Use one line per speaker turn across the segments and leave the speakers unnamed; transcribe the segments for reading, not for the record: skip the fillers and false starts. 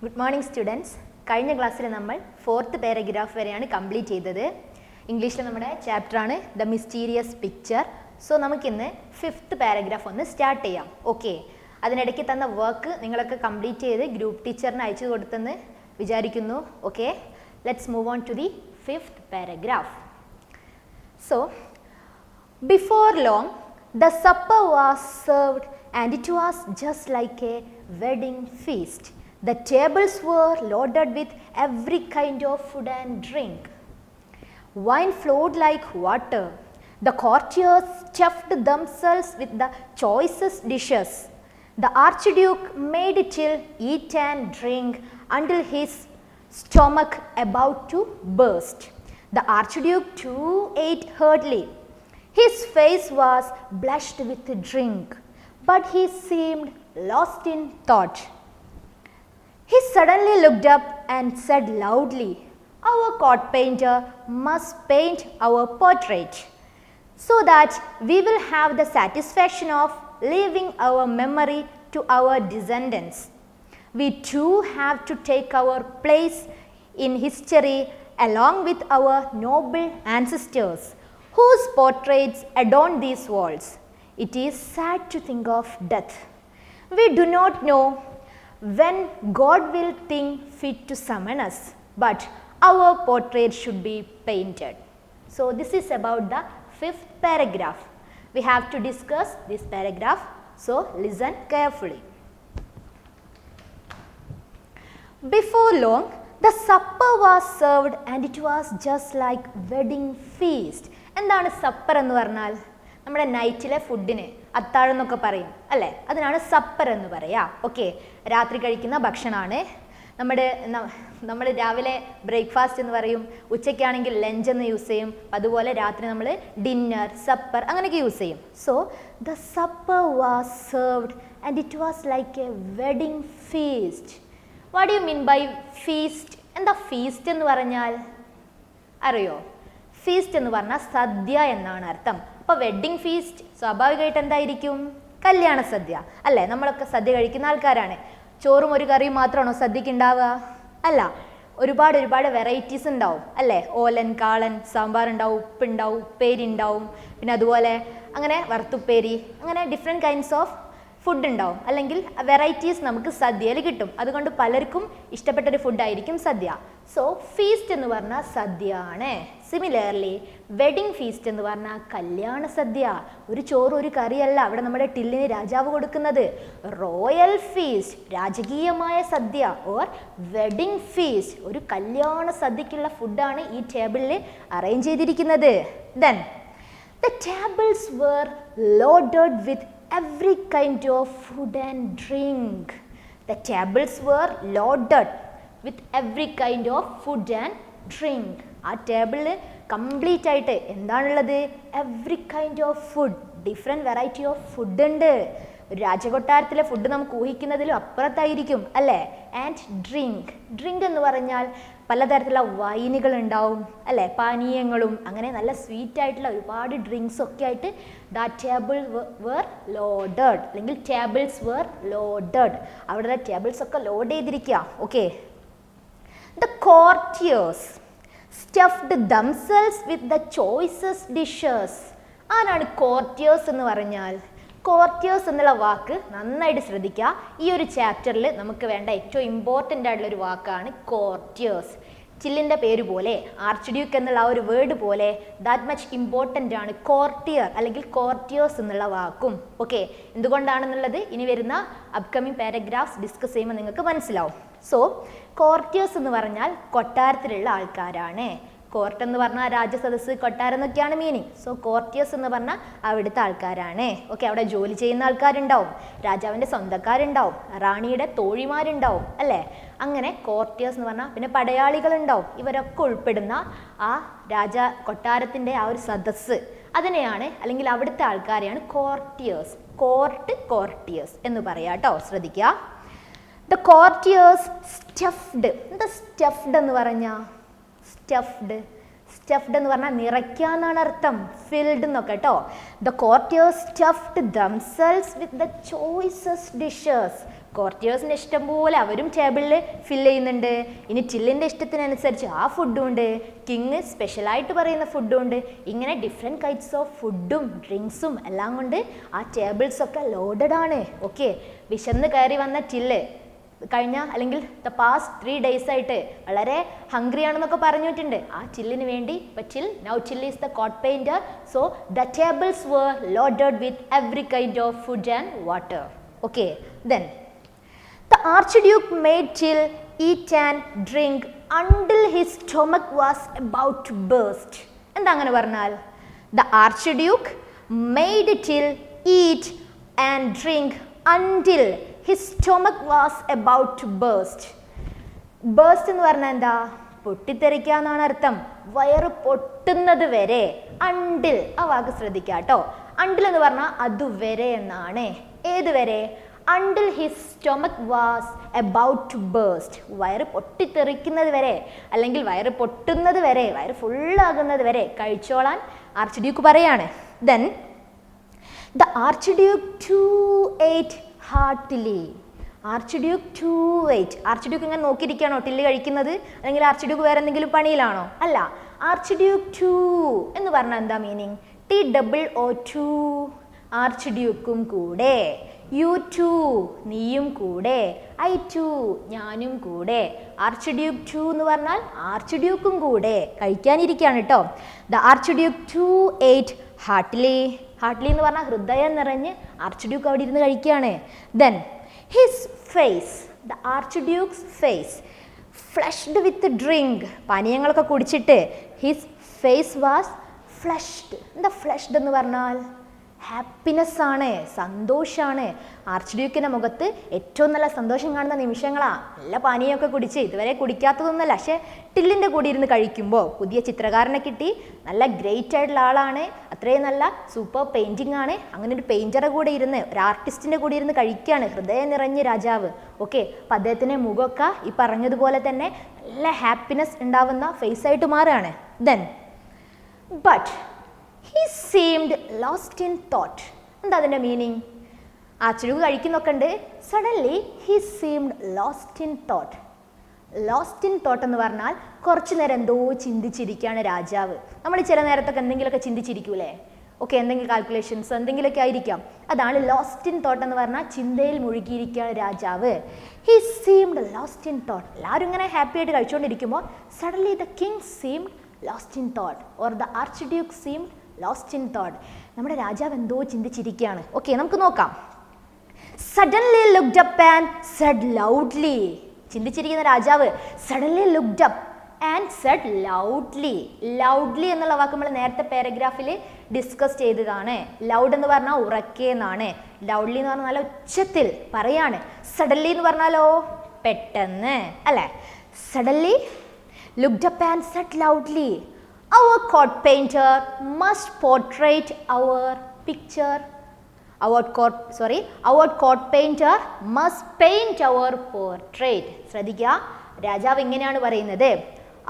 Good morning students. കഴിഞ്ഞ ക്ലാസ്സിൽ നമ്മൾ 4th പാരഗ്രാഫ് വരെയാണ് കംപ്ലീറ്റ് ചെയ്തത്. ഇംഗ്ലീഷിൽ നമ്മുടെ ചാപ്റ്റർ ആണ് ദ മിസ്റ്റീരിയസ് പിക്ചർ. സോ നമുക്കിന്ന് 5th പാരഗ്രാഫ് ഒന്ന് സ്റ്റാർട്ട് ചെയ്യാം. ഓക്കെ, അതിനിടയ്ക്ക് തന്ന വർക്ക് നിങ്ങളൊക്കെ കംപ്ലീറ്റ് ചെയ്ത് ഗ്രൂപ്പ് ടീച്ചറിന് അയച്ചു കൊടുത്തെന്ന് വിചാരിക്കുന്നു. Okay, let's move on to the 5th paragraph. So before long the supper was served and it was just like a wedding feast. The tables were loaded with every kind of food and drink. Wine flowed like water. The courtiers stuffed themselves with the choicest dishes. The archduke made till eat and drink until his stomach about to burst. The archduke too ate heartily. His face was blushed with drink, but he seemed lost in thought. He suddenly looked up and said loudly, "Our court painter must paint our portrait, so that we will have the satisfaction of leaving our memory to our descendants. We too have to take our place in history along with our noble ancestors, whose portraits adorn these walls. It is sad to think of death. We do not know when God will think fit to summon us, but our portrait should be painted." So this is about the 5th paragraph. We have to discuss this paragraph, so listen carefully. Before long, the supper was served and it was just like wedding feast. എന്താണ് supper എന്ന് പറഞ്ഞാൽ? നമ്മുടെ നൈറ്റിലെ ഫുഡിന് അത്താഴം എന്നൊക്കെ പറയും അല്ലേ, അതിനാണ് സപ്പർ എന്ന് പറയാ. ഓക്കെ, രാത്രി കഴിക്കുന്ന ഭക്ഷണമാണ്. നമ്മൾ രാവിലെ ബ്രേക്ക്ഫാസ്റ്റ് എന്ന് പറയും, ഉച്ചയ്ക്കാണെങ്കിൽ ലഞ്ച് എന്ന് യൂസ് ചെയ്യും, അതുപോലെ രാത്രി നമ്മൾ ഡിന്നർ, സപ്പർ അങ്ങനെയൊക്കെ യൂസ് ചെയ്യും. So the supper was served and it was like a wedding feast. What do you mean by feast? എന്താ ഫീസ്റ്റ് എന്ന് പറഞ്ഞാൽ അറിയോ? ഫീസ്റ്റ് എന്ന് പറഞ്ഞാൽ സദ്യ എന്നാണ് അർത്ഥം. അപ്പോൾ വെഡ്ഡിങ് ഫീസ്റ്റ് സ്വാഭാവികമായിട്ട് എന്തായിരിക്കും? കല്യാണ സദ്യ അല്ലേ? നമ്മളൊക്കെ സദ്യ കഴിക്കുന്ന ആൾക്കാരാണ്. ചോറും ഒരു കറിയും മാത്രമാണോ സദ്യക്ക് ഉണ്ടാവുക? അല്ല, ഒരുപാട് വെറൈറ്റീസ് ഉണ്ടാവും അല്ലേ? ഓലൻ, കാളൻ, സാമ്പാർ ഉണ്ടാവും, ഉപ്പുണ്ടാവും, ഉപ്പേരി ഉണ്ടാവും, പിന്നെ അതുപോലെ അങ്ങനെ വറുത്തുപ്പേരി, അങ്ങനെ ഡിഫറെൻറ്റ് കൈൻഡ്സ് ഓഫ് ഫുഡ് ഉണ്ടാവും, അല്ലെങ്കിൽ വെറൈറ്റീസ് നമുക്ക് സദ്യയിൽ കിട്ടും. അതുകൊണ്ട് പലർക്കും ഇഷ്ടപ്പെട്ടൊരു ഫുഡായിരിക്കും സദ്യ. സോ ഫീസ്റ്റ് എന്ന് പറഞ്ഞാൽ സദ്യ ആണ്. സിമിലർലി വെഡിങ് ഫീസ്റ്റ് എന്ന് പറഞ്ഞാൽ കല്യാണ സദ്യ. ഒരു ചോറ് ഒരു കറിയല്ല അവിടെ നമ്മുടെ ടില്ലിന് രാജാവ് കൊടുക്കുന്നത്. റോയൽ ഫീസ്റ്റ്, രാജകീയമായ സദ്യ, ഓർ വെഡിങ് ഫീസ്റ്റ്, ഒരു കല്യാണ സദ്യക്കുള്ള ഫുഡാണ് ഈ ടേബിളിൽ അറേഞ്ച് ചെയ്തിരിക്കുന്നത്. Then the tables were loaded with every kind of food and drink. The tables were loaded with every kind of food and drink. ആ ടേബിളിൽ കംപ്ലീറ്റ് ആയിട്ട് എന്താണുള്ളത്? Every kind of food, different variety of food ഉണ്ട്. രാജകൊട്ടാരത്തിലെ food നമുക്ക് ഊഹിക്കുന്നതിലും അപ്പുറത്തായിരിക്കും അല്ലേ? And drink എന്ന് പറഞ്ഞാൽ പലതരത്തിലുള്ള വൈനുകൾ ഉണ്ടാവും അല്ലേ, പാനീയങ്ങളും, അങ്ങനെ നല്ല സ്വീറ്റ് ആയിട്ടുള്ള ഒരുപാട് ഡ്രിങ്ക്സ് ഒക്കെ ആയിട്ട് ദ ടേബിൾ വേർ ലോഡഡ്, അല്ലെങ്കിൽ ടേബിൾസ് വേർ ലോഡഡ്. അവിടെ ടേബിൾസ് ഒക്കെ ലോഡ് ചെയ്തിരിക്കുക. Okay, the courtiers stuffed themselves with the choicest dishes. ആരാണ് കോർട്ടിയേഴ്സ് എന്ന് പറഞ്ഞാൽ? കോർട്ടിയേഴ്സ് എന്നുള്ള വാക്ക് നന്നായിട്ട് ശ്രദ്ധിക്കുക. ഈ ഒരു ചാപ്റ്ററിൽ നമുക്ക് വേണ്ട ഏറ്റവും ഇമ്പോർട്ടൻ്റ് ആയിട്ടുള്ളൊരു വാക്കാണ് കോർട്ടിയേഴ്സ്. ചില്ലിൻ്റെ പേര് പോലെ, ആർച്ച് ഡ്യൂക്ക് എന്നുള്ള ആ ഒരു വേർഡ് പോലെ ദാറ്റ് മച്ച് ഇമ്പോർട്ടൻ്റ് ആണ് കോർട്ടിയർ അല്ലെങ്കിൽ കോർട്ടിയേഴ്സ് എന്നുള്ള വാക്കും. ഓക്കെ, എന്തുകൊണ്ടാണെന്നുള്ളത് ഇനി വരുന്ന അപ്കമിങ് പാരഗ്രാഫ്സ് ഡിസ്കസ് ചെയ്യുമ്പോൾ നിങ്ങൾക്ക് മനസ്സിലാവും. സോ കോർട്ടിയേഴ്സ് എന്ന് പറഞ്ഞാൽ കൊട്ടാരത്തിലുള്ള ആൾക്കാരാണ്. കോർട്ട് എന്ന് പറഞ്ഞാൽ രാജസദസ്സ്, കൊട്ടാരം എന്നൊക്കെയാണ് മീനിങ്. സോ കോർട്ടിയേഴ്സ് എന്ന് പറഞ്ഞാൽ അവിടുത്തെ ആൾക്കാരാണ്. ഓക്കെ, അവിടെ ജോലി ചെയ്യുന്ന ആൾക്കാരുണ്ടാവും, രാജാവിൻ്റെ സ്വന്തക്കാരുണ്ടാവും, റാണിയുടെ തോഴിമാരുണ്ടാവും അല്ലേ? അങ്ങനെ കോർട്ടിയേഴ്സ് എന്ന് പറഞ്ഞാൽ പിന്നെ പടയാളികളുണ്ടാവും. ഇവരൊക്കെ ഉൾപ്പെടുന്ന ആ കൊട്ടാരത്തിൻ്റെ ആ ഒരു സദസ്സ്, അതിനെയാണ് അല്ലെങ്കിൽ അവിടുത്തെ ആൾക്കാരെയാണ് കോർട്ടിയേഴ്സ്. കോർട്ടിയേഴ്സ് എന്ന് പറയാം കേട്ടോ, ശ്രദ്ധിക്കുക. The courtiers stuffed. എന്താ സ്റ്റഫ്ഡ് എന്ന് പറഞ്ഞാൽ? സ്റ്റഫ്ഡ് എന്ന് പറഞ്ഞാൽ നിറയ്ക്കാന്നാണ് അർത്ഥം, ഫിൽഡ് എന്നൊക്കെ കേട്ടോ. The courtiers stuffed themselves with the choicest dishes. കോർട്ടിയേഴ്സിൻ്റെ ഇഷ്ടം പോലെ അവരും ടേബിളിൽ ഫില്ല് ചെയ്യുന്നുണ്ട്. ഇനി ടില്ലിൻ്റെ ഇഷ്ടത്തിനനുസരിച്ച് ആ ഫുഡും ഉണ്ട്, കിങ് സ്പെഷ്യലായിട്ട് പറയുന്ന ഫുഡും ഉണ്ട്. ഇങ്ങനെ ഡിഫറെൻറ്റ് കൈറ്റ്സ് ഓഫ് ഫുഡും ഡ്രിങ്ക്സും എല്ലാം കൊണ്ട് ആ ടേബിൾസൊക്കെ ലോഡഡ് ആണ്. ഓക്കെ, വിശന്ന് കയറി വന്ന ടില്ല് കഴിഞ്ഞ അല്ലെങ്കിൽ ദ പാസ്റ്റ് 3 days ആയിട്ട് വളരെ ഹംഗ്രി ആണെന്നൊക്കെ പറഞ്ഞിട്ടുണ്ട്. ആ ചില്ലിന് വേണ്ടി now chill is the court painter, so the tables were loaded with every kind of food and water. Okay, then the archduke made Till eat and drink until his stomach was about to burst. എന്താ അങ്ങനെ പറഞ്ഞാൽ? The archduke made Till eat and drink until his stomach was about to burst. Burst എന്ന് പറഞ്ഞാൽ എന്താ? പൊട്ടിത്തെറിക്കുക എന്നാണ് അർത്ഥം. വയറ് പൊട്ടുന്നത് വരെ. അണ്ടിൽ, ആ വാക്ക് ശ്രദ്ധിക്കുക കേട്ടോ. അണ്ടിൽ എന്ന് പറഞ്ഞാൽ അതുവരെ എന്നാണ്. ഏതുവരെ? until his stomach was about to burst. വയറ് പൊട്ടിത്തെറിക്കുന്നത് വരെ അല്ലെങ്കിൽ വയറ് പൊട്ടുന്നത് വരെ, വയറ് ഫുള്ളാകുന്നത് വരെ കഴിച്ചോളാൻ ആർച്ച്ഡ്യൂക്ക് പറയാണ്. then the archduke too ate heartily. Archduke ഇങ്ങനെ നോക്കിയിരിക്കുകയാണോ ടില്ല് കഴിക്കുന്നത്? അല്ലെങ്കിൽ ആർച്ച്ഡ്യൂക്ക് വേറെ എന്തെങ്കിലും പണിയിലാണോ? അല്ല. ആർച്ച്ഡ്യൂക്ക് ടു എന്ന് പറഞ്ഞാൽ എന്താ മീനിങ്? TOO, ആർച്ച്ഡ്യൂക്കും കൂടെ, യു ടു നീയും കൂടെ, ഐ ടു ഞാനും കൂടെ. ആർച്ച്ഡ്യൂക്ക് ടു എന്ന് പറഞ്ഞാൽ ആർച്ച്ഡ്യൂക്കും കൂടെ കഴിക്കാനിരിക്കുകയാണ് കേട്ടോ. The archduke too ate heartily. Heartily എന്ന് പറഞ്ഞാൽ ഹൃദയം നിറഞ്ഞ് ആർച്ച്ഡ്യൂക്ക് അവിടെ ഇരുന്ന് കഴിക്കുകയാണ്. Then his face, the archduke's face flushed with drink, പാനീയങ്ങളൊക്കെ കുടിച്ചിട്ട് ഹിസ് ഫേസ് വാസ് ഫ്ലഷ്ഡ്. എന്താ ഫ്ലഷ്ഡ് എന്ന് പറഞ്ഞാൽ? ഹാപ്പിനെസ് ആണ്, സന്തോഷമാണ്. ആർച്ച്ഡ്യൂക്കിൻ്റെ മുഖത്ത് ഏറ്റവും നല്ല സന്തോഷം കാണുന്ന നിമിഷങ്ങളാണ്. നല്ല പാനീയമൊക്കെ കുടിച്ച്, ഇതുവരെ കുടിക്കാത്തതൊന്നുമല്ല, പക്ഷേ ടില്ലിൻ്റെ കൂടി ഇരുന്ന് കഴിക്കുമ്പോൾ പുതിയ ചിത്രകാരനെ കിട്ടി, നല്ല ഗ്രേറ്റ് ആയിട്ടുള്ള ആളാണ്, അത്രയും നല്ല സൂപ്പർ പെയിൻറ്റിംഗ് ആണ്. അങ്ങനെ ഒരു പെയിൻറ്ററെ കൂടെ ഇരുന്ന്, ഒരു ആർട്ടിസ്റ്റിൻ്റെ കൂടി ഇരുന്ന് കഴിക്കുകയാണ് ഹൃദയം നിറഞ്ഞ് രാജാവ്. ഓക്കെ, അപ്പം അദ്ദേഹത്തിൻ്റെ മുഖമൊക്കെ ഈ പറഞ്ഞതുപോലെ തന്നെ നല്ല ഹാപ്പിനെസ് ഉണ്ടാവുന്ന ഫേസായിട്ട് മാറുകയാണ്. Then but he seemed lost in thought. എന്താ അതിൻ്റെ മീനിങ്? ആർച്ച്ഡ്യൂക്ക് കഴിക്കുന്നൊക്കെ ഉണ്ട്. Suddenly he seemed lost in thought. Lost in thought എന്ന് പറഞ്ഞാൽ കുറച്ച് നേരം എന്തോ ചിന്തിച്ചിരിക്കുകയാണ് രാജാവ്. നമ്മൾ ചില നേരത്തൊക്കെ എന്തെങ്കിലുമൊക്കെ ചിന്തിച്ചിരിക്കൂലേ? ഓക്കെ, എന്തെങ്കിലും കാൽക്കുലേഷൻസ് എന്തെങ്കിലുമൊക്കെ ആയിരിക്കാം. അതാണ് ലോസ്റ്റ് ഇൻ തോട്ട് എന്ന് പറഞ്ഞാൽ ചിന്തയിൽ മുഴുകിയിരിക്കുകയാണ് രാജാവ്. he seemed lost in thought. എല്ലാവരും ഇങ്ങനെ ഹാപ്പി ആയിട്ട് കഴിച്ചുകൊണ്ടിരിക്കുമ്പോൾ suddenly the king seemed lost in thought or the archduke seemed lost in thought. നമ്മുടെ രാജാവ് എന്തോ ചിന്തിച്ചിരിക്കുകയാണ്. ഓക്കെ, നമുക്ക് നോക്കാം. suddenly looked up and said loudly. ചിന്തിച്ചിരിക്കുന്ന രാജാവ് suddenly looked up and said loudly. loudly എന്നുള്ള വാക്ക് നമ്മൾ നേരത്തെ പാരഗ്രാഫിൽ ഡിസ്കസ് ചെയ്തതാണ്. ലൗഡ് എന്ന് പറഞ്ഞാൽ ഉറക്കെ എന്നാണ്. ലൗഡ്ലി എന്ന് പറഞ്ഞാൽ നല്ല ഉച്ചത്തിൽ പറയാണ്. സഡൻലി എന്ന് പറഞ്ഞാലോ പെട്ടെന്ന്, അല്ലേ? suddenly looked up and said loudly, our court painter must portray our picture. Our court painter must paint our portrait. ശ്രദ്ധിക്കുക, രാജാവ് ഇങ്ങനെയാണ് പറയുന്നത്.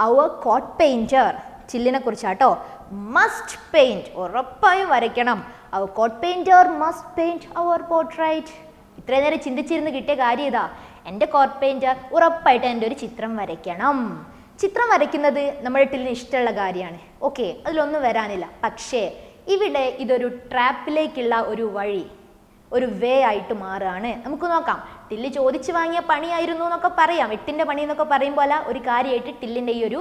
our court painter, ചില്ലിനെ കുറിച്ചാട്ടോ. must paint, ഉറപ്പായും വരയ്ക്കണം. our court painter must paint our portrait. ഇത്രയും നേരം ചിന്തിച്ചിരുന്ന് കിട്ടിയ കാര്യം ഇതാ. എൻ്റെ കോർട്ട് പെയിൻറ്റർ ഉറപ്പായിട്ട് എൻ്റെ ഒരു ചിത്രം വരയ്ക്കണം. ചിത്രം വരയ്ക്കുന്നത് നമ്മുടെ ടില്ലിന് ഇഷ്ടമുള്ള കാര്യമാണ്. ഓക്കെ, അതിലൊന്നും വരാനില്ല. പക്ഷേ ഇവിടെ ഇതൊരു ട്രാപ്പിലേക്കുള്ള ഒരു വഴി, ഒരു വേ ആയിട്ട് മാറുകയാണ്. നമുക്ക് നോക്കാം. ടില്ല് ചോദിച്ചു വാങ്ങിയ പണിയായിരുന്നു എന്നൊക്കെ പറയാം, 8ൻ്റെ പണി എന്നൊക്കെ പറയുമ്പോൾ ഒരു കാര്യമായിട്ട് ടില്ലിൻ്റെ ഈ ഒരു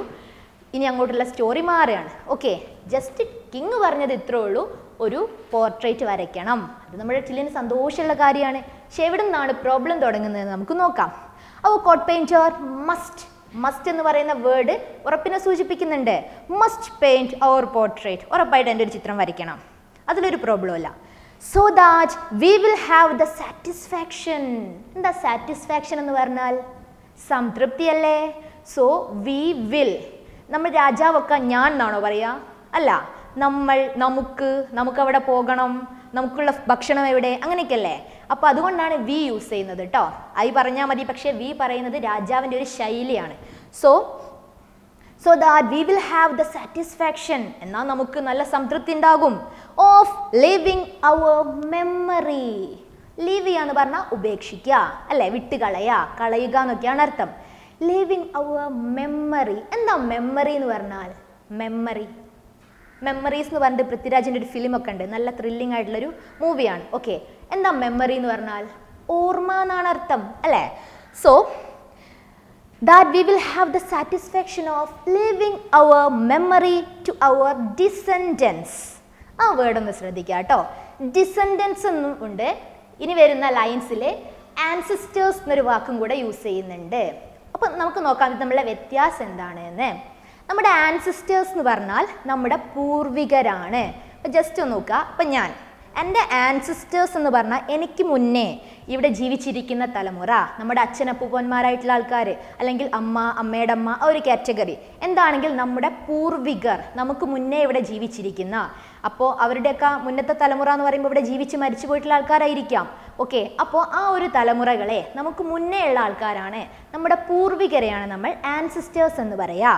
ഇനി അങ്ങോട്ടുള്ള സ്റ്റോറി മാറുകയാണ്. ഓക്കെ, ജസ്റ്റ് കിങ് പറഞ്ഞത് ഇത്രേ ഉള്ളൂ, ഒരു പോർട്രേറ്റ് വരയ്ക്കണം. അത് നമ്മുടെ ടില്ലിന് സന്തോഷമുള്ള കാര്യമാണ്. പക്ഷെ എവിടെ നിന്നാണ് പ്രോബ്ലം തുടങ്ങുന്നത് നമുക്ക് നോക്കാം. അവർ കോട്ട് പെയിൻറ്റർ മസ്റ്റ് എന്ന് പറയുന്ന വേർഡ് ഉറപ്പിനെ സൂചിപ്പിക്കുന്നുണ്ട്. മസ്റ്റ് പെയിൻറ്റ് അവർ പോർട്രേറ്റ്, ഉറപ്പായിട്ട് എൻ്റെ ഒരു ചിത്രം വരയ്ക്കണം. അതിലൊരു പ്രോബ്ലം ഇല്ല. So that we will have the satisfaction. എന്താ സാറ്റിസ്ഫാക്ഷൻ എന്ന് പറഞ്ഞാൽ? സംതൃപ്തിയല്ലേ? സോ വി വിൽ, നമ്മൾ രാജാവൊക്കെ ഞാൻ എന്നാണോ പറയുക? അല്ല, നമ്മൾ, നമുക്കവിടെ പോകണം, നമുക്കുള്ള ഭക്ഷണം എവിടെ, അങ്ങനെയൊക്കെയല്ലേ. അപ്പോൾ അതുകൊണ്ടാണ് വി യൂസ് ചെയ്യുന്നത് കേട്ടോ. ഐ പറഞ്ഞാൽ മതി, പക്ഷേ വി പറയുന്നത് രാജാവിൻ്റെ ഒരു ശൈലിയാണ്. So that we will have the satisfaction, എന്നാൽ നമുക്ക് നല്ല സംതൃപ്തി ഉണ്ടാകും. Of living our memory, leave ചെയ്യുക എന്ന് പറഞ്ഞാൽ ഉപേക്ഷിക്കുക അല്ലേ, കളയുക എന്നൊക്കെയാണ് അർത്ഥം. Live in our memory. എന്താ മെമ്മറി എന്ന് പറഞ്ഞാൽ? മെമ്മറീസ് എന്ന് പറഞ്ഞിട്ട് പൃഥ്വിരാജിൻ്റെ ഒരു ഫിലിമൊക്കെ ഉണ്ട്, നല്ല ത്രില്ലിംഗ് ആയിട്ടുള്ളൊരു മൂവിയാണ്. ഓക്കെ, എന്താ മെമ്മറി എന്ന് പറഞ്ഞാൽ? ഓർമ്മ എന്നാണ് അർത്ഥം അല്ലേ. So that we will have the satisfaction of leaving our memory to our descendants. ആ വേർഡ് ഒന്ന് ശ്രദ്ധിക്കുക കേട്ടോ. ഡിസെൻഡൻസ് എന്നും ഉണ്ട്. ഇനി വരുന്ന ലൈൻസിൽ ആൻസിസ്റ്റേഴ്സ് എന്നൊരു വാക്കും കൂടെ യൂസ് ചെയ്യുന്നുണ്ട്. അപ്പം നമുക്ക് നോക്കാം നമ്മളുടെ വ്യത്യാസം എന്താണെന്ന്. നമ്മുടെ ആൻസിസ്റ്റേഴ്സ് എന്ന് പറഞ്ഞാൽ നമ്മുടെ പൂർവികരാണ്. ജസ്റ്റ് ഒന്ന് നോക്കുക. അപ്പം എൻ്റെ ആൻസിസ്റ്റേഴ്സ് എന്ന് പറഞ്ഞാൽ എനിക്ക് മുന്നേ ഇവിടെ ജീവിച്ചിരിക്കുന്ന തലമുറ, നമ്മുടെ അച്ഛനപ്പൂപ്പന്മാരായിട്ടുള്ള ആൾക്കാർ, അല്ലെങ്കിൽ അമ്മയുടെ അമ്മ, ആ ഒരു കാറ്റഗറി എന്താണെങ്കിൽ നമ്മുടെ പൂർവികർ, നമുക്ക് മുന്നേ ഇവിടെ ജീവിച്ചിരിക്കുന്ന. അപ്പോൾ അവരുടെയൊക്കെ മുന്നത്തെ തലമുറ എന്ന് പറയുമ്പോൾ ഇവിടെ ജീവിച്ച് മരിച്ചു പോയിട്ടുള്ള ആൾക്കാരായിരിക്കാം. ഓക്കെ, അപ്പോൾ ആ ഒരു തലമുറകളെ നമുക്ക് മുന്നേ ഉള്ള ആൾക്കാരാണ്, നമ്മുടെ പൂർവികരെയാണ് നമ്മൾ ആൻസിസ്റ്റേഴ്സ് എന്ന് പറയാ.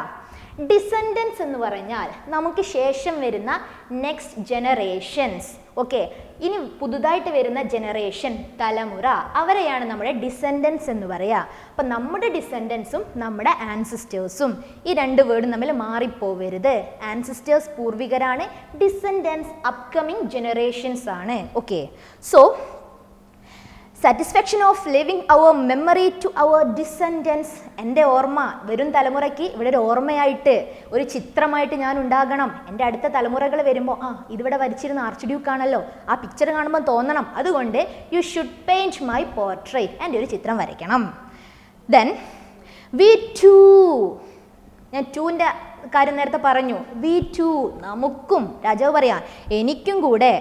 ഡിസെൻഡൻസ് എന്ന് പറഞ്ഞാൽ നമുക്ക് ശേഷം വരുന്ന നെക്സ്റ്റ് ജനറേഷൻസ്. ഓക്കെ, ഇനി പുതുതായിട്ട് വരുന്ന ജനറേഷൻ, തലമുറ, അവരെയാണ് നമ്മുടെ ഡിസെൻഡൻസ് എന്ന് പറയുക. അപ്പം നമ്മുടെ ഡിസെൻഡൻസും നമ്മുടെ ആൻസിസ്റ്റേഴ്സും ഈ രണ്ട് വേർഡും തമ്മിൽ മാറിപ്പോവരുത്. ആൻസിസ്റ്റേഴ്സ് പൂർവികരാണ്, ഡിസെൻഡൻസ് അപ്കമിങ് ജനറേഷൻസ് ആണ്. Okay, so satisfaction of living our memory to our descendants. എൻ്റെ ഓർമ്മ വരും തലമുറയ്ക്ക് ഇവിടെ ഒരു ഓർമ്മയായിട്ട്, ഒരു ചിത്രമായിട്ട് ഞാൻ ഉണ്ടാകണം. എൻ്റെ അടുത്ത തലമുറകൾ വരുമ്പോൾ ഇതിവിടെ വരച്ചിരുന്ന ആർച്ച് ഡ്യൂക്ക് ആണല്ലോ, ആ പിക്ചർ കാണുമ്പോൾ തോന്നണം. അതുകൊണ്ട് U should paint my portrait, എൻ്റെ ഒരു ചിത്രം വരയ്ക്കണം. ദെൻ വി ടു, ഞാൻ ടൂവിൻ്റെ കാര്യം നേരത്തെ പറഞ്ഞു. വി ടു, നമുക്കും, രാജാവ് പറയാം എനിക്കും കൂടെ.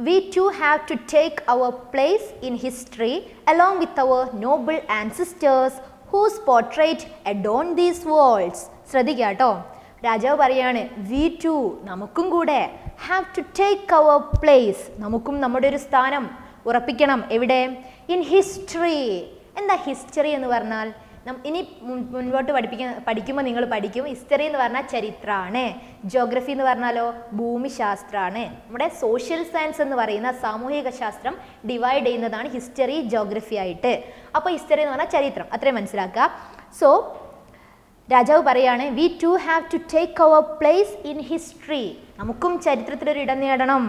We too have to take our place in history along with our noble ancestors whose portrait adorn these walls. ശ്രദ്ധിക്കുക കേട്ടോ, രാജാവ് പറയാണ് we too, നമുക്കും കൂടെ, have to take our place, നമുക്കും നമ്മുടെ ഒരു സ്ഥാനം ഉറപ്പിക്കണം. എവിടെ? in history. എന്താ ഹിസ്റ്ററി എന്ന് പറഞ്ഞാൽ? ഇനി മുൻപോട്ട് പഠിക്കുമ്പോൾ നിങ്ങൾ പഠിക്കും. ഹിസ്റ്ററി എന്ന് പറഞ്ഞാൽ ചരിത്രമാണ്. ജോഗ്രഫി എന്ന് പറഞ്ഞാലോ ഭൂമിശാസ്ത്രമാണ്. നമ്മുടെ സോഷ്യൽ സയൻസ് എന്ന് പറയുന്ന സാമൂഹിക ശാസ്ത്രം ഡിവൈഡ് ചെയ്യുന്നതാണ് ഹിസ്റ്ററി, ജോഗ്രഫി ആയിട്ട്. അപ്പോൾ ഹിസ്റ്ററി എന്ന് പറഞ്ഞാൽ ചരിത്രം, അത്രയും മനസ്സിലാക്കുക. സോ രാജാവ് പറയാണ് we to have to take our place in history, നമുക്കും ചരിത്രത്തിലൊരു ഇടം നേടണം.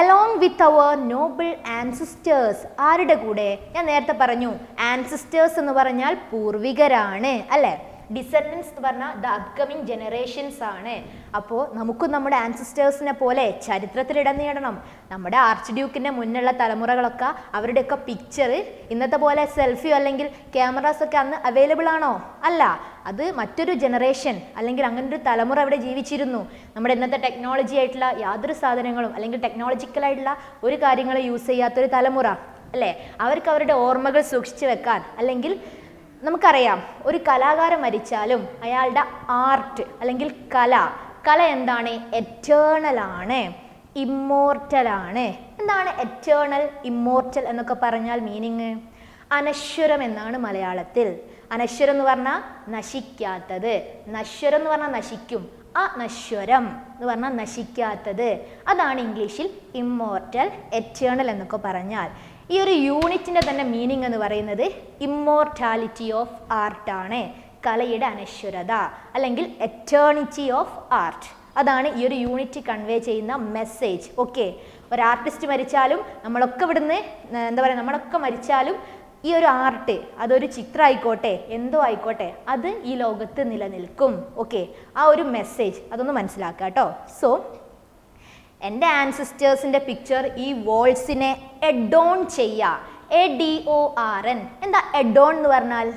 along with our noble ancestors. ആരുടെ കൂടെ? ഞാൻ നേരത്തെ പറഞ്ഞു ancestors എന്ന് പറഞ്ഞാൽ പൂർവികരാണ് അല്ലേ. ഡിസെൻഡൻസ് എന്ന് പറഞ്ഞാൽ ദ അപ്കമിങ് ജനറേഷൻസ് ആണ്. അപ്പോൾ നമുക്കും നമ്മുടെ ആൻസിസ്റ്റേഴ്സിനെ പോലെ ചരിത്രത്തിൽ ഇടം നേടണം. നമ്മുടെ ആർച്ച് ഡ്യൂക്കിൻ്റെ മുന്നുള്ള തലമുറകളൊക്കെ അവരുടെയൊക്കെ പിക്ചർ ഇന്നത്തെ പോലെ സെൽഫിയോ അല്ലെങ്കിൽ ക്യാമറാസ് ഒക്കെ അന്ന് അവൈലബിൾ ആണോ? അല്ല, അത് മറ്റൊരു ജനറേഷൻ അല്ലെങ്കിൽ അങ്ങനെ ഒരു തലമുറ അവിടെ ജീവിച്ചിരുന്നു. നമ്മുടെ ഇന്നത്തെ ടെക്നോളജി ആയിട്ടുള്ള യാതൊരു സാധനങ്ങളും അല്ലെങ്കിൽ ടെക്നോളജിക്കലായിട്ടുള്ള ഒരു കാര്യങ്ങളും യൂസ് ചെയ്യാത്തൊരു തലമുറ അല്ലേ. അവർക്ക് അവരുടെ ഓർമ്മകൾ സൂക്ഷിച്ചു വെക്കാൻ, അല്ലെങ്കിൽ നമുക്കറിയാം ഒരു കലാകാരൻ മരിച്ചാലും അയാളുടെ ആർട്ട് അല്ലെങ്കിൽ കല എന്താണ്? എറ്റേണൽ ആണ്, ഇമ്മോർട്ടൽ ആണ്. എന്താണ് എറ്റേണൽ, ഇമ്മോർട്ടൽ എന്നൊക്കെ പറഞ്ഞാൽ മീനിങ്? അനശ്വരം എന്നാണ് മലയാളത്തിൽ. അനശ്വരം എന്ന് പറഞ്ഞാൽ നശിക്കാത്തത്, നശ്വരം എന്ന് പറഞ്ഞാൽ നശിക്കും, അനശ്വരം എന്ന് പറഞ്ഞാൽ നശിക്കാത്തത്. അതാണ് ഇംഗ്ലീഷിൽ ഇമ്മോർട്ടൽ, എറ്റേണൽ എന്നൊക്കെ പറഞ്ഞാൽ. ഈ ഒരു യൂണിറ്റിൻ്റെ തന്നെ മീനിങ് എന്ന് പറയുന്നത് ഇമ്മോർട്ടാലിറ്റി ഓഫ് ആർട്ടാണ്, കലയുടെ അനശ്വരത അല്ലെങ്കിൽ എറ്റേണിറ്റി ഓഫ് ആർട്ട്. അതാണ് ഈ ഒരു യൂണിറ്റ് കൺവേ ചെയ്യുന്ന മെസ്സേജ്. ഓക്കെ, ഒരു ആർട്ടിസ്റ്റ് മരിച്ചാലും നമ്മളൊക്കെ ഇവിടുന്ന് നമ്മളൊക്കെ മരിച്ചാലും ഈ ഒരു ആർട്ട്, അതൊരു ചിത്രം ആയിക്കോട്ടെ എന്തോ ആയിക്കോട്ടെ, അത് ഈ ലോകത്ത് നിലനിൽക്കും. ഓക്കെ, ആ ഒരു മെസ്സേജ് അതൊന്ന് മനസ്സിലാക്കുക കേട്ടോ. സോ എൻ്റെ ആൻസിസ്റ്റേഴ്സിൻ്റെ പിക്ചർ ഈ വോൾസിനെ എഡോൺ ചെയ്യുക. ADORN. എന്താ എഡോൺ എന്ന് പറഞ്ഞാൽ?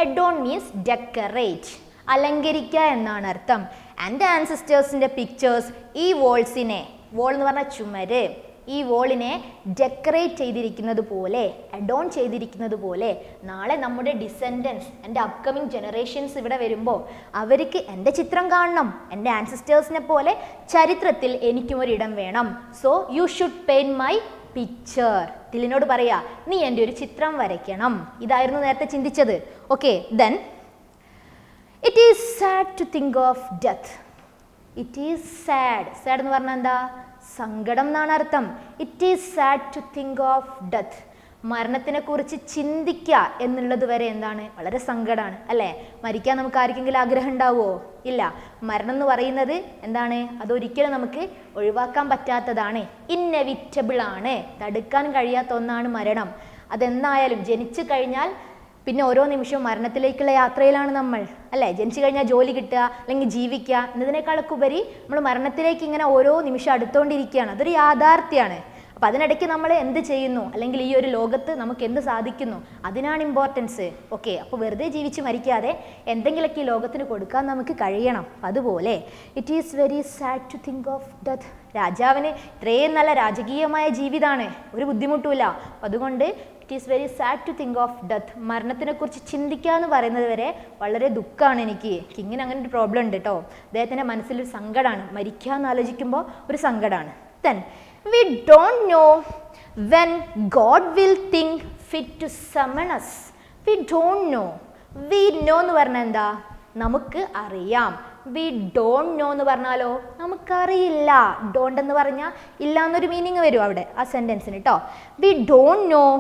എഡോൺ മീൻസ് ഡെക്കറേറ്റ്, അലങ്കരിക്കുക എന്നാണ് അർത്ഥം. എൻ്റെ ആൻസിസ്റ്റേഴ്സിൻ്റെ പിക്ചേഴ്സ് ഈ വോൾസിനെ, വോൾ എന്ന് പറഞ്ഞാൽ ചുമര്, ഈ വോളിനെ ഡെക്കറേറ്റ് ചെയ്തിരിക്കുന്നത് പോലെ, അഡോൺ ചെയ്തിരിക്കുന്നത് പോലെ നാളെ നമ്മുടെ ഡിസെൻഡൻസ്, എൻ്റെ അപ്കമിങ് ജനറേഷൻസ് ഇവിടെ വരുമ്പോൾ അവർക്ക് എൻ്റെ ചിത്രം കാണണം. എൻ്റെ ആൻസിസ്റ്റേഴ്സിനെ പോലെ ചരിത്രത്തിൽ എനിക്കും ഒരിടം വേണം. So you should paint my picture. ടില്ലിനോട് പറയാ നീ എൻ്റെ ഒരു ചിത്രം വരയ്ക്കണം. ഇതായിരുന്നു നേരത്തെ ചിന്തിച്ചത്. Okay, then it is sad to think of death. It is sad. Sad എന്ന് പറഞ്ഞാൽ എന്താ? സങ്കടം എന്നാണ് അർത്ഥം. It is sad to think of death. മരണത്തിനെ കുറിച്ച് ചിന്തിക്കുക എന്നുള്ളത് വരെ എന്താണ്? വളരെ സങ്കടമാണ് അല്ലേ? മരിക്കാൻ നമുക്ക് ആർക്കെങ്കിലും ആഗ്രഹം ഉണ്ടാവുമോ? ഇല്ല. മരണം എന്ന് പറയുന്നത് എന്താണ്? അതൊരിക്കലും നമുക്ക് ഒഴിവാക്കാൻ പറ്റാത്തതാണ്, ഇന്നെവിറ്റബിൾ ആണ്, തടുക്കാൻ കഴിയാത്ത ഒന്നാണ് മരണം. അതെന്തായാലും ജനിച്ചു കഴിഞ്ഞാൽ പിന്നെ ഓരോ നിമിഷവും മരണത്തിലേക്കുള്ള യാത്രയിലാണ് നമ്മൾ അല്ലേ? ജനിച്ചു കഴിഞ്ഞാൽ ജോലി കിട്ടുക അല്ലെങ്കിൽ ജീവിക്കുക എന്നതിനേക്കാളൊക്കെ ഉപരി നമ്മൾ മരണത്തിലേക്ക് ഇങ്ങനെ ഓരോ നിമിഷം അടുത്തുകൊണ്ടിരിക്കുകയാണ്. അതൊരു യാഥാർത്ഥ്യമാണ്. അപ്പം അതിനിടയ്ക്ക് നമ്മൾ എന്ത് ചെയ്യുന്നു, അല്ലെങ്കിൽ ഈ ഒരു ലോകത്ത് നമുക്ക് എന്ത് സാധിക്കുന്നു, അതിനാണ് ഇമ്പോർട്ടൻസ്. ഓക്കെ, അപ്പോൾ വെറുതെ ജീവിച്ച് മരിക്കാതെ എന്തെങ്കിലുമൊക്കെ ഈ ലോകത്തിന് കൊടുക്കാൻ നമുക്ക് കഴിയണം. അതുപോലെ it is very sad to think of death. രാജാവിന് ഇത്രയും നല്ല രാജകീയമായ ജീവിതമാണ്, ഒരു ബുദ്ധിമുട്ടുമില്ല. അപ്പം അതുകൊണ്ട് it is very sad to think of death. മരണത്തിനെ കുറിച്ച് ചിന്തിക്കുക എന്ന് പറയുന്നത് വരെ വളരെ ദുഃഖമാണ് എനിക്ക്. കിങ്ങിന് അങ്ങനെ ഒരു പ്രോബ്ലം ഉണ്ട് കേട്ടോ. അദ്ദേഹത്തിൻ്റെ മനസ്സിലൊരു സങ്കടമാണ്, മരിക്കുക എന്ന് ആലോചിക്കുമ്പോൾ ഒരു സങ്കടമാണ്. Then we don't know when God will think fit to summon us. We don't know. We know എന്ന് പറഞ്ഞാൽ എന്താ? നമുക്ക് അറിയാം. We don't know എന്ന് പറഞ്ഞാലോ നമുക്കറിയില്ല. ഡോണ്ട് എന്ന് പറഞ്ഞാൽ ഇല്ല എന്നൊരു മീനിങ് വരും അവിടെ ആ സെൻറ്റൻസിന് കേട്ടോ. We don't know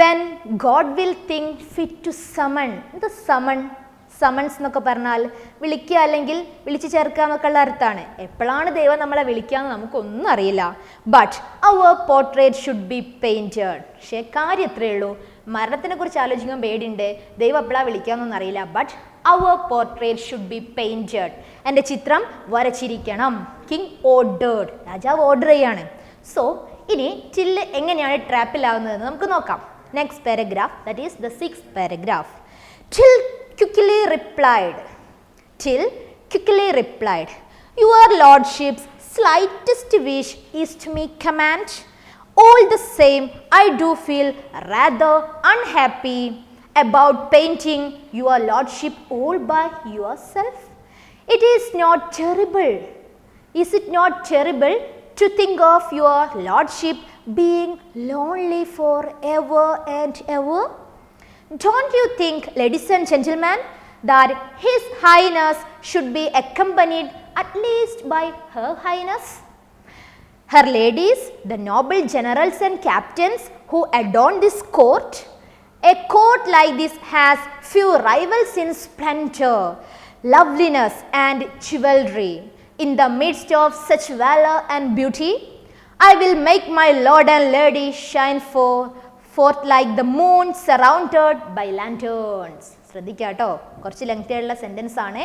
when God will think fit to summon. The summon, someone's എന്നൊക്കെ പറഞ്ഞാൽ വിളിക്കുക അല്ലെങ്കിൽ വിളിച്ചു ചേർക്കുക എന്നൊക്കെയുള്ള അർത്ഥമാണ്. എപ്പോഴാണ് ദൈവം നമ്മളെ വിളിക്കുക എന്ന് നമുക്കൊന്നും അറിയില്ല. But our portrait should be painted. പക്ഷേ കാര്യം എത്രയേ ഉള്ളൂ, മരണത്തിനെ കുറിച്ച് ആലോചിക്കുമ്പോൾ പേടിയുണ്ട്, ദൈവം എപ്പോഴാണ് വിളിക്കാമെന്നൊന്നും അറിയില്ല. But our portrait should be painted. എൻ്റെ ചിത്രം വരച്ചിരിക്കണം. King ordered. രാജാവ് ഓർഡർ ചെയ്യാണ്. സോ ഇനി ടില്ല് എങ്ങനെയാണ് ട്രാപ്പിലാവുന്നതെന്ന് നമുക്ക് നോക്കാം. Next paragraph, that is the 6th paragraph. Till quickly replied, your lordship's slightest wish is to me command. All the same, I do feel rather unhappy about painting your lordship all by yourself. It is not terrible. Is it not terrible to think of your lordship being lonely forever and ever? Don't you think, ladies and gentlemen, that His Highness should be accompanied at least by Her Highness? Her ladies, the noble generals and captains who adorn this court. A court like this has few rivals in splendor, loveliness and chivalry. In the midst of such valor and beauty, I will make my lord and lady shine forth like the moon surrounded by lanterns. ശ്രദ്ധിക്കുക കേട്ടോ, കുറച്ച് lengthy ആയിട്ടുള്ള sentence ആണ്.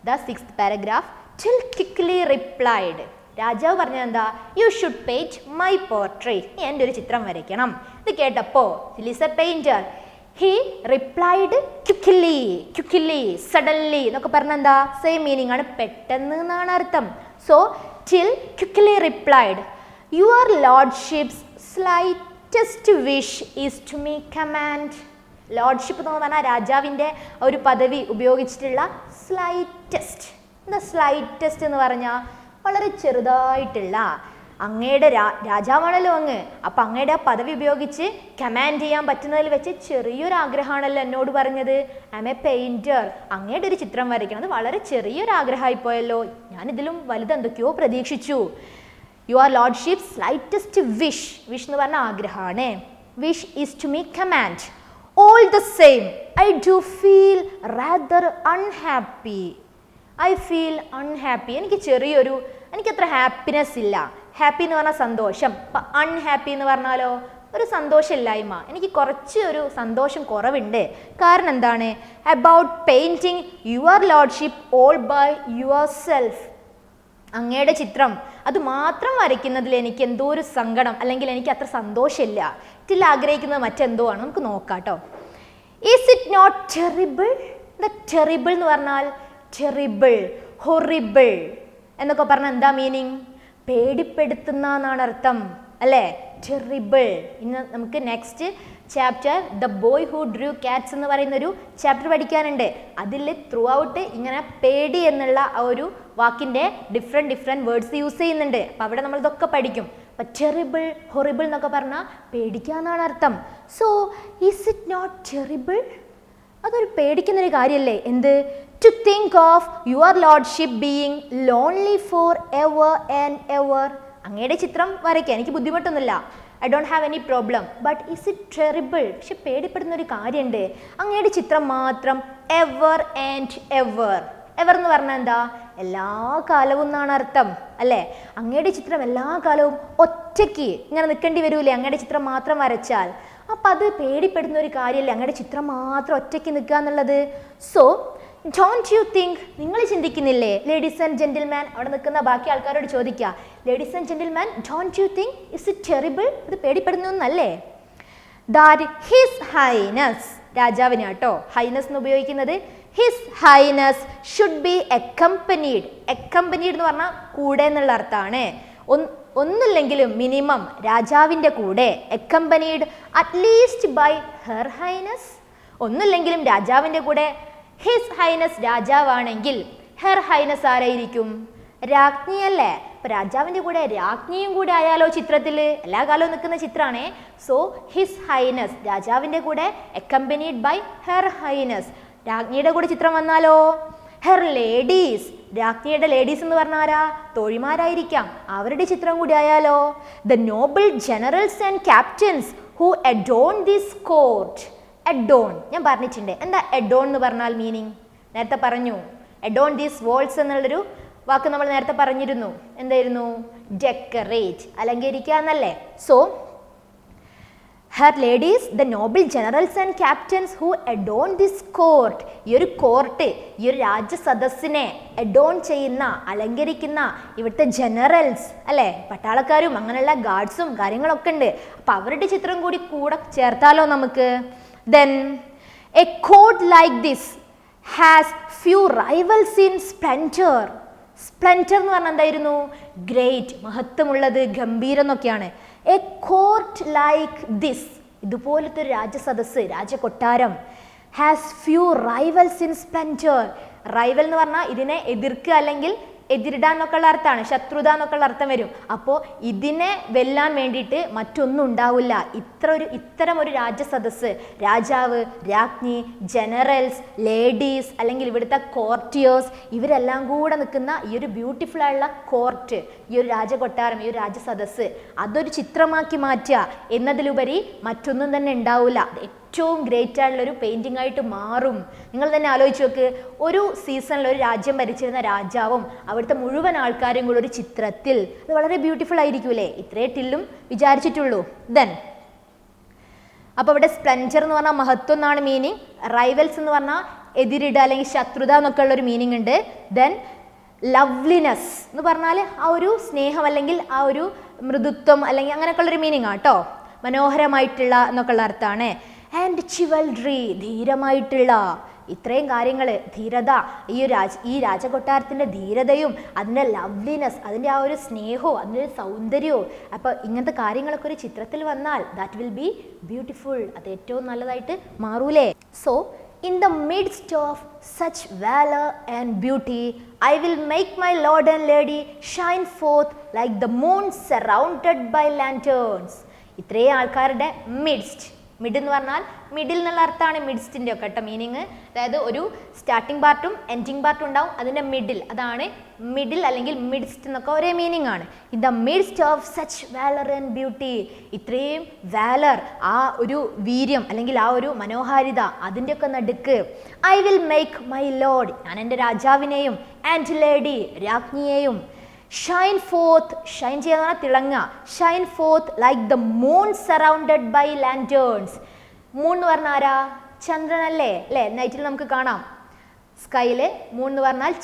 The 6th paragraph. Till quickly replied. രാജാവ് പറഞ്ഞത് എന്താ? You should paint my portrait. നീ എൻ്റെ ഒരു ചിത്രം വരയ്ക്കണം. ഇത് കേട്ടപ്പോൾ he is a painter. He replied quickly, suddenly എന്നൊക്കെ പറഞ്ഞാൽ എന്താ? സെയിം മീനിങ് ആണ്, പെട്ടെന്ന് എന്നാണ് അർത്ഥം. So till quickly replied, your lordship's slightest wish is to me command. Lordship എന്ന് പറഞ്ഞാൽ രാജാവിൻ്റെ ഒരു പദവി ഉപയോഗിച്ചിട്ടുള്ള സ്ലൈറ്റസ്റ്റ്. എന്താ സ്ലൈറ്റസ്റ്റ് എന്ന് പറഞ്ഞാൽ? വളരെ ചെറുതായിട്ടുള്ള. അങ്ങയുടെ രാജാവാണല്ലോ അങ്ങ്, അപ്പം അങ്ങയുടെ ആ പദവി ഉപയോഗിച്ച് കമാൻഡ് ചെയ്യാൻ പറ്റുന്നതിൽ വെച്ച് ചെറിയൊരു ആഗ്രഹമാണല്ലോ എന്നോട് പറഞ്ഞത്. I M A painter. അങ്ങയുടെ ഒരു ചിത്രം വരയ്ക്കണം, അത് വളരെ ചെറിയൊരു ആഗ്രഹമായി പോയല്ലോ. ഞാനിതിലും വലുതെന്തൊക്കെയോ പ്രതീക്ഷിച്ചു. Your lordship slightest wish. Wish എന്ന് പറഞ്ഞാൽ ആഗ്രഹമാണ്. Wish is to me command. All the same, I do feel rather unhappy. I feel unhappy. എനിക്കത്ര ഹാപ്പിനെസ് ഇല്ല. ഹാപ്പി എന്ന് പറഞ്ഞാൽ സന്തോഷം. അപ്പം അൺഹാപ്പി എന്ന് പറഞ്ഞാലോ ഒരു സന്തോഷമില്ലായ്മ. എനിക്ക് കുറച്ച് ഒരു സന്തോഷം കുറവുണ്ട്. കാരണം എന്താണ്? About painting your lordship all by your self. അങ്ങയുടെ ചിത്രം അത് മാത്രം വരയ്ക്കുന്നതിൽ എനിക്ക് എന്തോ ഒരു സങ്കടം, അല്ലെങ്കിൽ എനിക്ക് അത്ര സന്തോഷമില്ല. ഇതിൽ ആഗ്രഹിക്കുന്നത് മറ്റെന്തോ ആണ്. നമുക്ക് നോക്കാം കേട്ടോ. Is it not terrible? Terrible എന്ന് പറഞ്ഞാൽ ടെറിബിൾ, ഹൊറിബിൾ എന്നൊക്കെ പറഞ്ഞാൽ എന്താ മീനിങ്? പേടിപ്പെടുത്തുന്ന എന്നാണ് അർത്ഥം അല്ലേ? ടെറിബിൾ. ഇന്ന് നമുക്ക് next chapter the boy who Drew Katz എന്ന് പറയുന്നൊരു ചാപ്റ്റർ പഠിക്കാനുണ്ട്. അതിൽ ത്രൂ ഔട്ട് ഇങ്ങനെ പേടി എന്നുള്ള ആ ഒരു വാക്കിൻ്റെ ഡിഫറെൻറ്റ് വേർഡ്സ് യൂസ് ചെയ്യുന്നുണ്ട്. അപ്പം അവിടെ നമ്മൾ ഇതൊക്കെ പഠിക്കും. അപ്പം ടെറിബിൾ, ഹൊറിബിൾ എന്നൊക്കെ പറഞ്ഞാൽ പേടിക്കുക എന്നാണ് അർത്ഥം. So is it not terrible? അതൊരു പേടിക്കുന്നൊരു കാര്യമല്ലേ? എന്ത്? To think of your lordship being lonely for ever and ever. അങ്ങയുടെ ചിത്രം വരയ്ക്കാൻ എനിക്ക് ബുദ്ധിമുട്ടൊന്നുമില്ല, I don't have any problem, but is it terrible? പക്ഷെ പേടിപ്പെടുന്ന ഒരു കാര്യമുണ്ട്. അങ്ങയുടെ ചിത്രം മാത്രം എവർ ആൻഡ് എവർ. എവർ എന്ന് പറഞ്ഞാൽ എന്താ? എല്ലാ കാലവും എന്നാണ് അർത്ഥം അല്ലേ? അങ്ങയുടെ ചിത്രം എല്ലാ കാലവും ഒറ്റയ്ക്ക് ഇങ്ങനെ നിൽക്കേണ്ടി വരൂലേ അങ്ങയുടെ ചിത്രം മാത്രം വരച്ചാൽ? അപ്പം അത് പേടിപ്പെടുന്ന ഒരു കാര്യമല്ലേ അങ്ങയുടെ ചിത്രം മാത്രം ഒറ്റയ്ക്ക് നിൽക്കുക എന്നുള്ളത്? സോ ഡോണ്ട് യു തിങ്ക്, നിങ്ങൾ ചിന്തിക്കുന്നില്ലേ? ലേഡീസ് ആൻഡ് ജെന്റിൽമാൻ, അവിടെ നിൽക്കുന്ന ബാക്കി ആൾക്കാരോട് ചോദിക്കുക, ladies and gentleman, don't you think is it terrible? ഇത് പേടിപ്പെടുന്നു എന്നല്ലേ? ദാറ്റ് ഹിസ് ഹൈനസ്, രാജാവിന് കേട്ടോ ഹൈനസ് എന്ന് ഉപയോഗിക്കുന്നത്, his highness should be accompanied. Accompanied എന്ന് പറഞ്ഞാൽ കൂടെ എന്നുള്ള അർത്ഥമാണ്. ഒന്നില്ലെങ്കിലും മിനിമം രാജാവിൻ്റെ കൂടെ, accompanied at least by her highness. ഒന്നില്ലെങ്കിലും രാജാവിൻ്റെ കൂടെ ഹിസ് ഹൈനസ് രാജാവാണെങ്കിൽ ഹെർ ഹൈനസ് ആരായിരിക്കും? രാജ്ഞിയല്ലേ? അപ്പൊ രാജാവിൻ്റെ കൂടെ രാജ്ഞിയും കൂടെ ആയാലോ ചിത്രത്തിൽ? എല്ലാ കാലവും നിൽക്കുന്ന ചിത്രമാണേ. സോ ഹിസ് ഹൈനസ് രാജാവിൻ്റെ കൂടെ അക്കംപനീഡ് ബൈ ഹെർ ഹൈനസ്. രാജ്ഞിയുടെ കൂടെ ചിത്രം വന്നാലോ? ഹെർ ലേഡീസ്, രാജ്ഞിയുടെ ലേഡീസ് എന്ന് പറഞ്ഞാൽ ആരാ? തോഴിമാരായിരിക്കാം, അവരുടെ ചിത്രം കൂടി ആയാലോ? The Noble generals and captains who adorn this court. Adorn ഞാൻ പറഞ്ഞിട്ടുണ്ട്. എന്താ അഡോൺ എന്ന് പറഞ്ഞാൽ മീനിങ്? നേരത്തെ പറഞ്ഞു. അഡോൺ ദീസ് വോൾസ് എന്നുള്ളൊരു വാക്ക് നമ്മൾ നേരത്തെ പറഞ്ഞിരുന്നു. എന്തായിരുന്നു? ഡെക്കറേറ്റ്, അലങ്കരിക്കുക എന്നല്ലേ? So her ladies, the Noble generals and captains who adorn this court. ഈ ഒരു കോർട്ട്, ഈ ഒരു രാജസദസ്സിനെ അഡോൺ ചെയ്യുന്ന, അലങ്കരിക്കുന്ന ഇവിടുത്തെ ജനറൽസ് അല്ലേ, പട്ടാളക്കാരും അങ്ങനെയുള്ള ഗാർഡ്സും കാര്യങ്ങളൊക്കെ ഉണ്ട്. അപ്പം അവരുടെ ചിത്രം കൂടി കൂടെ ചേർത്താലോ നമുക്ക്? Then a court like this has few rivals in splendor. Splendor എന്ന് പറഞ്ഞാൽ എന്തായിരുന്നു? ഗ്രേറ്റ്, മഹത്വമുള്ളത്, ഗംഭീരം എന്നൊക്കെയാണ്. എ കോർട്ട് ലൈക്ക് ദിസ്, ഇതുപോലത്തെ ഒരു രാജസദസ്, രാജകൊട്ടാരം, has few rivals in splendour. Rival എന്ന് പറഞ്ഞാൽ ഇതിനെ എതിർക്കുക അല്ലെങ്കിൽ എതിരിടാൻ എന്നൊക്കെ ഉള്ള അർത്ഥമാണ്, ശത്രുത എന്നൊക്കെ ഉള്ള അർത്ഥം വരും. അപ്പോൾ ഇതിനെ വെല്ലാൻ വേണ്ടിയിട്ട് മറ്റൊന്നും ഉണ്ടാവില്ല. ഇത്തരം ഒരു രാജസദസ്, രാജാവ്, രാജ്ഞി, ജനറൽസ്, ലേഡീസ് അല്ലെങ്കിൽ ഇവിടുത്തെ കോർട്ടിയേഴ്സ്, ഇവരെല്ലാം കൂടെ നിൽക്കുന്ന ഈ ഒരു ബ്യൂട്ടിഫുൾ ആയുള്ള കോർട്ട്, ഈ ഒരു രാജകൊട്ടാരം, ഈ ഒരു രാജസദസ്, അതൊരു ചിത്രമാക്കി മാറ്റുക എന്നതിലുപരി മറ്റൊന്നും തന്നെ ഉണ്ടാവില്ല. ഏറ്റവും ഗ്രേറ്റ് ആയിട്ടുള്ളൊരു പെയിൻറ്റിംഗ് ആയിട്ട് മാറും. നിങ്ങൾ തന്നെ ആലോചിച്ച് നോക്ക്, ഒരു സീസണിൽ ഒരു രാജ്യം ഭരിച്ചിരുന്ന രാജാവും അവിടുത്തെ മുഴുവൻ ആൾക്കാരും കൂടെ ഒരു ചിത്രത്തിൽ, അത് വളരെ ബ്യൂട്ടിഫുൾ ആയിരിക്കൂലേ? ഇത്രേ ടില്ലും വിചാരിച്ചിട്ടുള്ളൂ. ദെൻ അപ്പോൾ ഇവിടെ സ്പ്ലെൻഡർ എന്ന് പറഞ്ഞാൽ മഹത്വം എന്നാണ് മീനിങ്. റൈവൽസ് എന്ന് പറഞ്ഞാൽ എതിരിടുക അല്ലെങ്കിൽ ശത്രുത എന്നൊക്കെ ഉള്ളൊരു മീനിങ് ഉണ്ട്. ദെൻ ലവ്ലിനെസ് എന്ന് പറഞ്ഞാൽ ആ ഒരു സ്നേഹം അല്ലെങ്കിൽ ആ ഒരു മൃദുത്വം അല്ലെങ്കിൽ അങ്ങനെയൊക്കെ ഉള്ളൊരു മീനിങ് ആട്ടോ, മനോഹരമായിട്ടുള്ള എന്നൊക്കെ ഉള്ള അർത്ഥമാണ്. ആൻഡ് ചിവൽറി, ധീരമായിട്ടുള്ള, ഇത്രയും കാര്യങ്ങൾ, ധീരത, ഈ രാജകൊട്ടാരത്തിൻ്റെ ധീരതയും അതിൻ്റെ ലവ്ലിനെസ്, അതിൻ്റെ ആ ഒരു സ്നേഹവും അതിൻ്റെ ഒരു സൗന്ദര്യവും, അപ്പോൾ ഇങ്ങനത്തെ കാര്യങ്ങളൊക്കെ ഒരു ചിത്രത്തിൽ വന്നാൽ ദാറ്റ് വിൽ ബി ബ്യൂട്ടിഫുൾ, അത് ഏറ്റവും നല്ലതായിട്ട് മാറൂലേ? So in the midst of such valor and beauty, I will make my lord and lady shine forth like the moon surrounded by lanterns. ഇത്രയും ആൾക്കാരുടെ മിഡ്സ്റ്റ്, മിഡ് എന്ന് പറഞ്ഞാൽ മിഡിൽ എന്നുള്ള അർത്ഥമാണ് മിഡ്സ്റ്റിൻ്റെ ഒക്കെ കേട്ടോ മീനിങ്. അതായത് ഒരു സ്റ്റാർട്ടിംഗ് പാർട്ടും എൻഡിങ് പാർട്ടും ഉണ്ടാവും, അതിൻ്റെ മിഡിൽ, അതാണ് മിഡിൽ അല്ലെങ്കിൽ മിഡ്സ്റ്റ് എന്നൊക്കെ ഒരേ മീനിങ് ആണ്. In the midst of such valour and beauty, ഇത്രയും വാലർ, ആ ഒരു വീര്യം അല്ലെങ്കിൽ ആ ഒരു മനോഹാരിത, അതിൻ്റെയൊക്കെ നടുക്ക് I will make my lord, ഞാൻ എൻ്റെ രാജാവിനെയും ആൻഡ് ലേഡി, രാജ്ഞിയെയും ഷൈൻ ഫോർത്ത്, ഷൈൻ ചെയ്യാൻ തിളങ്ങുക, shine forth like the moon surrounded by lanterns. Moon എന്ന് പറഞ്ഞാൽ ആരാ? ചന്ദ്രൻ അല്ലേ? നൈറ്റിൽ നമുക്ക് കാണാം സ്കൈയില് മൂൺ എന്ന് പറഞ്ഞാൽ